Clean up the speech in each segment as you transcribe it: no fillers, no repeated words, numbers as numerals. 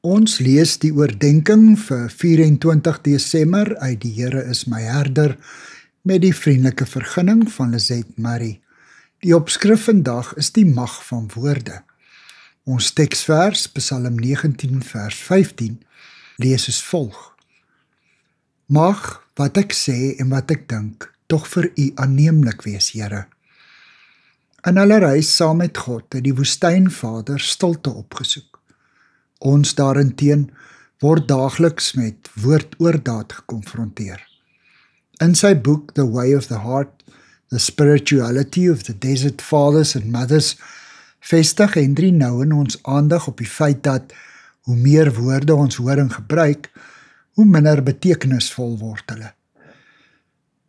Ons lees die oordenking vir 24 Desember uit Die Here is my herder met die vriendelike vergunning van Lizette Murray. Die opskrif vandag is die mag van woorde. Ons teksvers, Psalm 19 vers 15, lees soos volg: Mag wat ek sê en wat ek dink, tog vir U aanneemlik wees, Here. In hulle reis saam met God het die woestynvader stilte opgesoek. Ons daarenteen word daagliks met woord-oordaad gekonfronteer. In sy boek The Way of the Heart, The Spirituality of the Desert Fathers and Mothers, vestig Henry Nouwen ons aandag op die feit dat hoe meer woorde ons hoor en gebruik, hoe minder betekenisvol word hulle.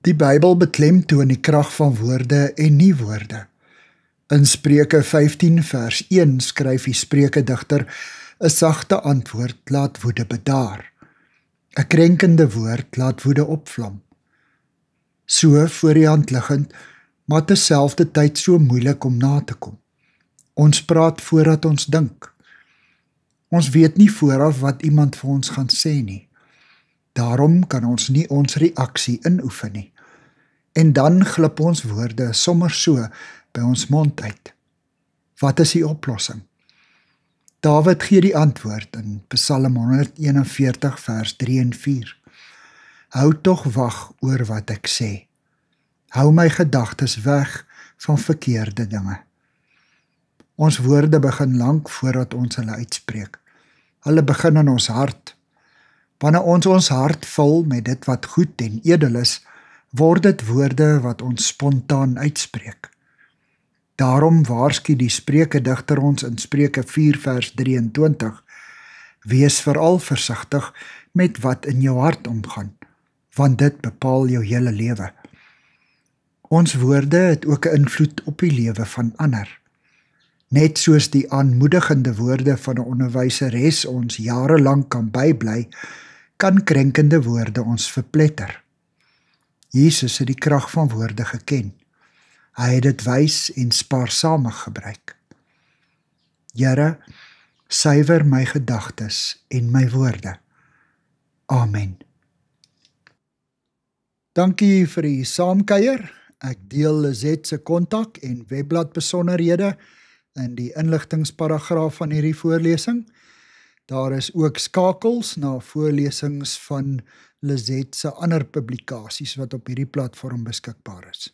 Die Bybel beklemtoon die krag van woorde en nie woorde. In Spreuke 15 vers 1 skryf die spreukedigter: 'n sagte antwoord laat woede bedaar. 'n krenkende woord laat woede opvlam. So voor die hand liggend, maar terselfdertyd so moeilik om na te kom. Ons praat voordat ons dink. Ons weet nie vooraf wat iemand vir ons gaan sê nie. Daarom kan ons nie ons reaksie inoefen nie. En dan glip ons woorde sommer so by ons mond uit. Wat is die oplossing? Dawid gee die antwoord in Psalm 141 vers 3 en 4. Hou tog wag oor wat ek sê. Hou my gedagtes weg van verkeerde dinge. Ons woorde begin lank voordat ons hulle uitspreek. Hulle begin in ons hart. Wanneer ons hart vul met dit wat goed en edel is, word dit woorde wat ons spontaan uitspreek. Daarom waarsku die spreukedigter ons in Spreuke 4 vers 23, wees veral versigtig met wat in jou hart omgaan, want dit bepaal jou hele lewe. Ons woorde het ook 'n invloed op die lewe van ander. Net soos die aanmoedigende woorde van 'n onderwyseres ons jarelang kan bybly, kan krenkende woorde ons verpletter. Jesus het die krag van woorde geken. Hy het dit wys en spaarsamig gebruik. Here, suiwer my gedagtes en my woorde. Amen. Dankie vir die saamkuier. Ek deel Lizette se kontak en webblad besonderhede in die inligtingsparagraaf van hierdie voorlesing. Daar is ook skakels na voorlesings van Lizette se ander publikasies wat op hierdie platform beskikbaar is.